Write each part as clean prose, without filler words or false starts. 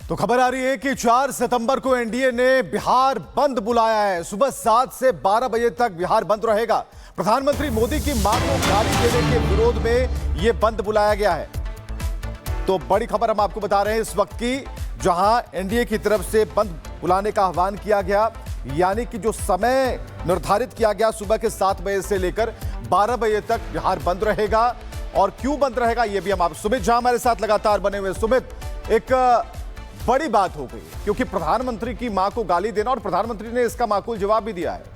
तो खबर आ रही है कि 4 सितंबर को एनडीए ने बिहार बंद बुलाया है। सुबह 7 से 12 बजे तक बिहार बंद रहेगा। प्रधानमंत्री मोदी की मां को गाली देने के विरोध में यह बंद बुलाया गया है। तो बड़ी खबर हम आपको बता रहे हैं इस वक्त की, जहां एनडीए की तरफ से बंद बुलाने का आह्वान किया गया, यानी कि जो समय निर्धारित किया गया सुबह के 7 बजे से लेकर 12 बजे तक बिहार बंद रहेगा। और क्यों बंद रहेगा यह भी हम आप सुमित झा हमारे साथ लगातार बने हुए। सुमित, एक बड़ी बात हो गई क्योंकि प्रधानमंत्री की मां को गाली देना, और प्रधानमंत्री ने इसका माकूल जवाब भी दिया है।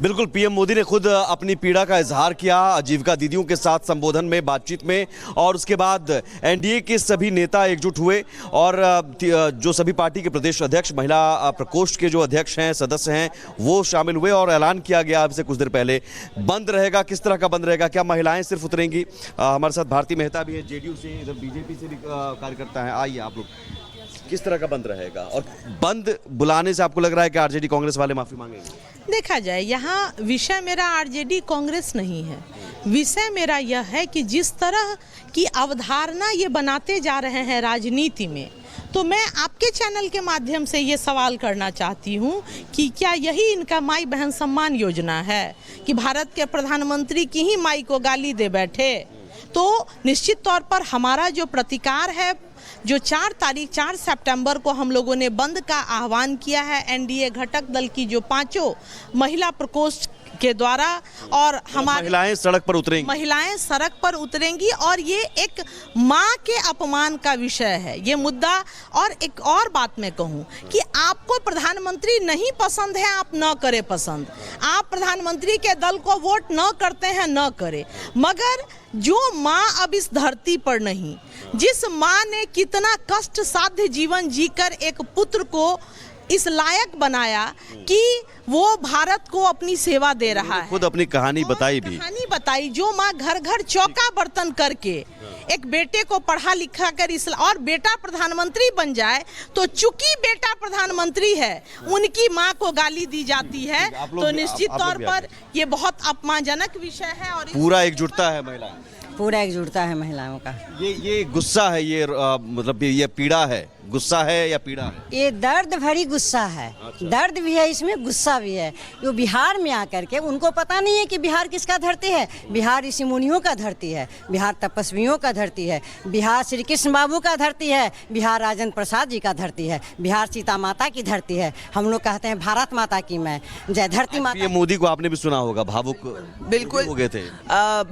बिल्कुल, पीएम मोदी ने खुद अपनी पीड़ा का इजहार किया आजीविका दीदियों के साथ संबोधन में, बातचीत में, और उसके बाद एनडीए के सभी नेता एकजुट हुए और जो सभी पार्टी के प्रदेश अध्यक्ष, महिला प्रकोष्ठ के जो अध्यक्ष हैं, सदस्य हैं, वो शामिल हुए और ऐलान किया गया अब से कुछ देर पहले बंद रहेगा। किस तरह का बंद रहेगा? क्या महिलाएं सिर्फ उतरेंगी? हमारे साथ भारती मेहता भी है, जेडीयू से, इधर बीजेपी से भी कार्यकर्ता हैं। आइए आप लोग, किस तरह का बंद रहेगा और बंद बुलाने से आपको लग रहा है कि आरजेडी कांग्रेस वाले माफी मांगेंगे? देखा जाए, यहाँ विषय मेरा आरजेडी कांग्रेस नहीं है। विषय मेरा यह है कि जिस तरह की अवधारणा ये बनाते जा रहे हैं राजनीति में, तो मैं आपके चैनल के माध्यम से ये सवाल करना चाहती हूँ कि क्या यही इनका माई बहन सम्मान योजना है कि भारत के प्रधानमंत्री की ही माई को गाली दे बैठे? तो निश्चित तौर पर हमारा जो प्रतिकार है, जो 4 सितंबर को हम लोगों ने बंद का आह्वान किया है एनडीए घटक दल की जो 5 महिला प्रकोष्ठ के द्वारा, और हमारी महिलाएं सड़क पर उतरेंगी, महिलाएं सड़क पर उतरेंगी, और ये एक मां के अपमान का विषय है ये मुद्दा। और एक और बात मैं कहूं कि आपको प्रधानमंत्री नहीं पसंद है, आप न करें पसंद, आप प्रधानमंत्री के दल को वोट न करते हैं न करें, मगर जो मां अब इस धरती पर नहीं, जिस मां ने कितना कष्ट साध्य जीवन जीकर एक पुत्र को इस लायक बनाया कि वो भारत को अपनी सेवा दे रहा है, खुद अपनी कहानी बताई भी, कहानी बताई, जो माँ घर घर चौका बर्तन करके एक बेटे को पढ़ा लिखा कर इस और बेटा प्रधानमंत्री बन जाए, तो चूंकि बेटा प्रधानमंत्री है उनकी माँ को गाली दी जाती है, तो निश्चित तौर पर ये बहुत अपमानजनक विषय है। और पूरा एकजुटता है महिला, पूरा एकजुटता है महिलाओं का। ये गुस्सा है, ये मतलब ये पीड़ा है, गुस्सा है या पीड़ा है? ये दर्द भरी गुस्सा है। अच्छा। दर्द भी है इसमें, गुस्सा भी है। जो बिहार में आकर के उनको पता नहीं है कि बिहार किसका धरती है। बिहार ऋषि मुनियों का धरती है, बिहार तपस्वियों का धरती है, बिहार श्री कृष्ण बाबू का धरती है, बिहार राजेंद्र प्रसाद जी का धरती है, बिहार सीता माता की धरती है। हम लोग कहते हैं भारत माता की मैं जय, धरती माता। पीएम मोदी को आपने भी सुना होगा, भावुक बिल्कुल हो गए थे।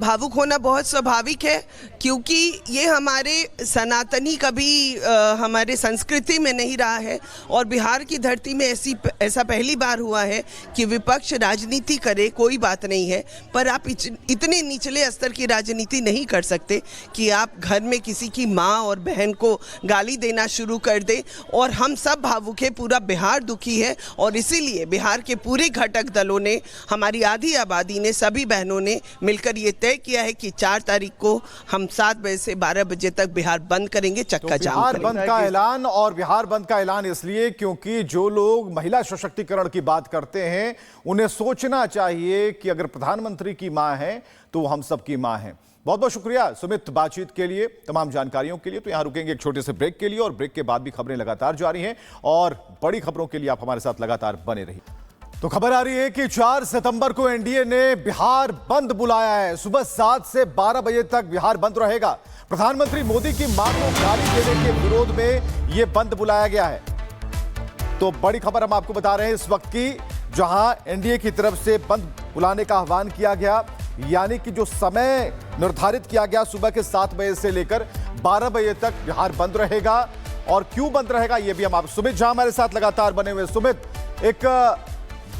भावुक होना बहुत स्वाभाविक है, क्योंकि ये हमारे सनातनी कभी हमारे संस्कृति में नहीं रहा है, और बिहार की धरती में ऐसा पहली बार हुआ है कि विपक्ष राजनीति करे, कोई बात नहीं है, पर आप इतने निचले स्तर की राजनीति नहीं कर सकते कि आप घर में किसी की माँ और बहन को गाली देना शुरू कर दे। और हम सब भावुक है, पूरा बिहार दुखी है, और इसीलिए बिहार के पूरे घटक दलों ने, हमारी आधी आबादी ने, सभी बहनों ने मिलकर ये तय किया है कि 4 तारीख को हम 7 बजे से 12 बजे तक बिहार बंद करेंगे, चक्का जाम बिहार बंद का ऐलान। और बिहार बंद का ऐलान इसलिए क्योंकि जो लोग महिला सशक्तिकरण की बात करते हैं उन्हें सोचना चाहिए कि अगर प्रधानमंत्री की मां है तो हम सबकी मां है। बहुत बहुत शुक्रिया सुमित, बातचीत के लिए, तमाम जानकारियों के लिए। तो यहां रुकेंगे एक छोटे से ब्रेक के लिए, और ब्रेक के बाद भी खबरें लगातार जारी हैं, और बड़ी खबरों के लिए आप हमारे साथ लगातार बने रहिए। तो खबर आ रही है कि 4 सितंबर को एनडीए ने बिहार बंद बुलाया है। सुबह 7 से 12 बजे तक बिहार बंद रहेगा। प्रधानमंत्री मोदी की मां को गाली देने के विरोध में यह बंद बुलाया गया है। तो बड़ी खबर हम आपको बता रहे हैं इस वक्त की, जहां एनडीए की तरफ से बंद बुलाने का आह्वान किया गया, यानी कि जो समय निर्धारित किया गया सुबह के 7 बजे से लेकर 12 बजे तक बिहार बंद रहेगा। और क्यों बंद रहेगा यह भी हम आप सुमित झा हमारे साथ लगातार बने हुए। सुमित, एक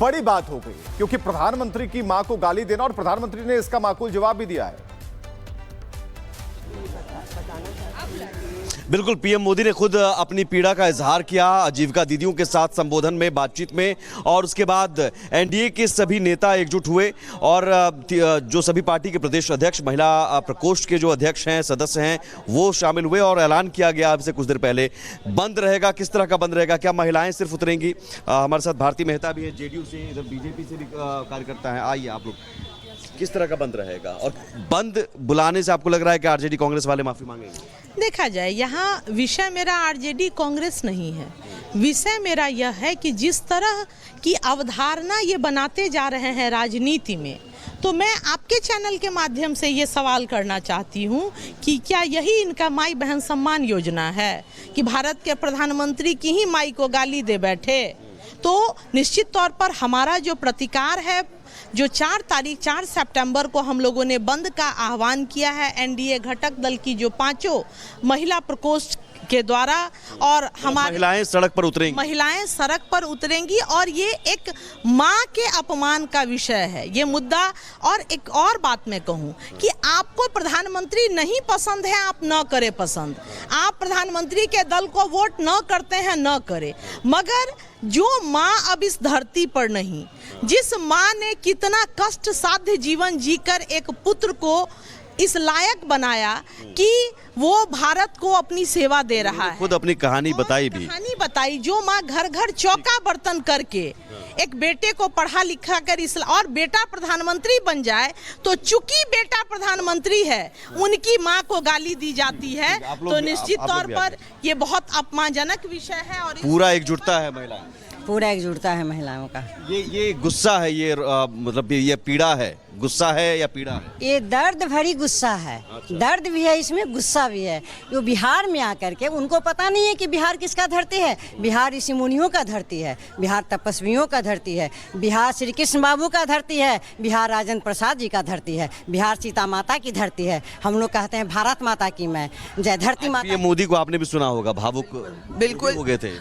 बड़ी बात हो गई क्योंकि प्रधानमंत्री की मां को गाली देना, और प्रधानमंत्री ने इसका माकूल जवाब भी दिया है। बिल्कुल, पीएम मोदी ने खुद अपनी पीड़ा का इजहार किया आजीविका दीदियों के साथ संबोधन में, बातचीत में, और उसके बाद एनडीए के सभी नेता एकजुट हुए और जो सभी पार्टी के प्रदेश अध्यक्ष, महिला प्रकोष्ठ के जो अध्यक्ष हैं, सदस्य हैं, वो शामिल हुए और ऐलान किया गया अब से कुछ देर पहले बंद रहेगा। किस तरह का बंद रहेगा? क्या महिलाएं सिर्फ उतरेंगी? हमारे साथ भारती मेहता भी है, जेडीयू से, इधर बीजेपी से भी कार्यकर्ता हैं। आइए आप लोग, किस तरह का बंद रहेगा, और बंद बुलाने से आपको लग रहा है कि आरजेडी कांग्रेस वाले माफी मांगेंगे? देखा जाए, यहाँ विषय मेरा आरजेडी कांग्रेस नहीं है। विषय मेरा यह है कि जिस तरह की अवधारणा ये बनाते जा रहे हैं राजनीति में, तो मैं आपके चैनल के माध्यम से ये सवाल करना चाहती हूँ कि क्या यही इनका माई बहन सम्मान योजना है कि भारत के प्रधानमंत्री की ही माई को गाली दे बैठे? तो निश्चित तौर पर हमारा जो प्रतिकार है, जो 4 सितंबर को हम लोगों ने बंद का आह्वान किया है एनडीए घटक दल की जो 5 महिला प्रकोष्ठ के द्वारा, और हमारी महिलाएं सड़क पर उतरेंगी और ये एक माँ के अपमान का विषय है ये मुद्दा। और एक और बात मैं कहूँ कि आपको प्रधानमंत्री नहीं पसंद है, आप न करें पसंद, आप प्रधानमंत्री के दल को वोट न करते हैं न करें, मगर जो माँ अब इस धरती पर नहीं, जिस माँ ने कितना कष्ट साध्य जीवन जीकर एक पुत्र को इस लायक बनाया कि वो भारत को अपनी सेवा दे रहा है, खुद अपनी कहानी बताई, जो माँ घर घर चौका बर्तन करके एक बेटे को पढ़ा लिखा कर इस और बेटा प्रधानमंत्री बन जाए, तो चूंकि बेटा प्रधानमंत्री है उनकी माँ को गाली दी जाती है, तो निश्चित तौर पर ये बहुत अपमानजनक विषय है। और पूरा एकजुटता है महिलाएं, पूरा एकजुटता है महिलाओं का। ये गुस्सा है, ये मतलब ये पीड़ा है, गुस्सा है या पीड़ा है? ये दर्द भरी गुस्सा है। दर्द भी है इसमें, गुस्सा भी है। जो बिहार में आकर के उनको पता नहीं है कि बिहार किसका धरती है। बिहार ऋषि मुनियों का धरती है, बिहार तपस्वियों का धरती है, बिहार श्री कृष्ण बाबू का धरती है, बिहार राजेंद्र प्रसाद जी का धरती है, बिहार सीता माता की धरती है। हम लोग कहते हैं भारत माता की मैं जय, धरती माता। ये मोदी को आपने भी सुना होगा, भावुक बिल्कुल हो गए थे।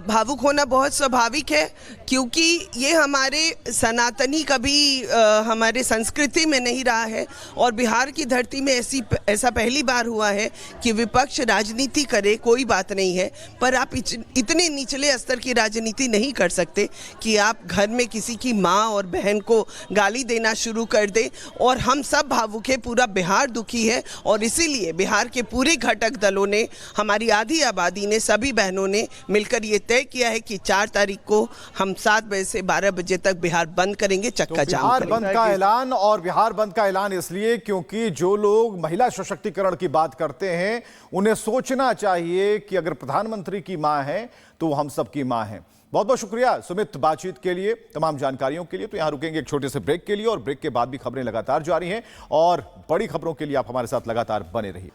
भावुक होना बहुत स्वाभाविक है, क्योंकि ये हमारे सनातनी कभी हमारे संस्कृति में नहीं रहा है, और बिहार की धरती में ऐसा पहली बार हुआ है कि विपक्ष राजनीति करे, कोई बात नहीं है, पर आप इतने निचले स्तर की राजनीति नहीं कर सकते कि आप घर में किसी की माँ और बहन को गाली देना शुरू कर दे। और हम सब भावुक है, पूरा बिहार दुखी है, और इसीलिए बिहार के पूरे घटक दलों ने, हमारी आधी आबादी ने, सभी बहनों ने मिलकर ये तय किया है कि 4 तारीख को हम 7 बजे से 12 बजे तक बिहार बंद करेंगे, चक्का जाम बिहार बंद का ऐलान, और बिहार बंद का ऐलान इसलिए क्योंकि जो लोग महिला सशक्तिकरण की बात करते हैं उन्हें सोचना चाहिए कि अगर प्रधानमंत्री की मां है तो हम सबकी मां है। बहुत बहुत शुक्रिया सुमित, बातचीत के लिए, तमाम जानकारियों के लिए। तो यहां रुकेंगे एक छोटे से ब्रेक के लिए, और ब्रेक के बाद भी खबरें लगातार जारी हैं, और बड़ी खबरों के लिए आप हमारे साथ लगातार बने रहिए।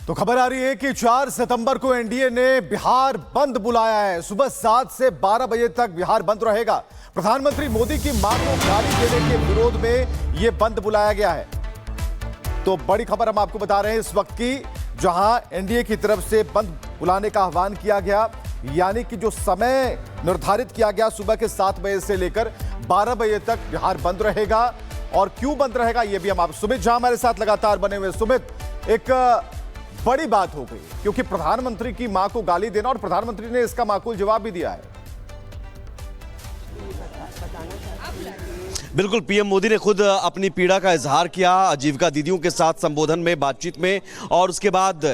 तो खबर आ रही है कि 4 सितंबर को एनडीए ने बिहार बंद बुलाया है। सुबह 7 से 12 बजे तक बिहार बंद रहेगा। प्रधानमंत्री मोदी की मां को गाली देने के विरोध में यह बंद बुलाया गया है। तो बड़ी खबर हम आपको बता रहे हैं इस वक्त की, जहां एनडीए की तरफ से बंद बुलाने का आह्वान किया गया, यानी कि जो समय निर्धारित किया गया सुबह के 7 बजे से लेकर 12 बजे तक बिहार बंद रहेगा। और क्यों बंद रहेगा ये भी हम आप, सुमित जहां हमारे साथ लगातार बने हुए। सुमित, एक बड़ी बात हो गई क्योंकि प्रधानमंत्री की मां को गाली देना, और प्रधानमंत्री ने इसका माकूल जवाब भी दिया है। बिल्कुल, पीएम मोदी ने खुद अपनी पीड़ा का इजहार किया आजीविका दीदियों के साथ संबोधन में, बातचीत में, और उसके बाद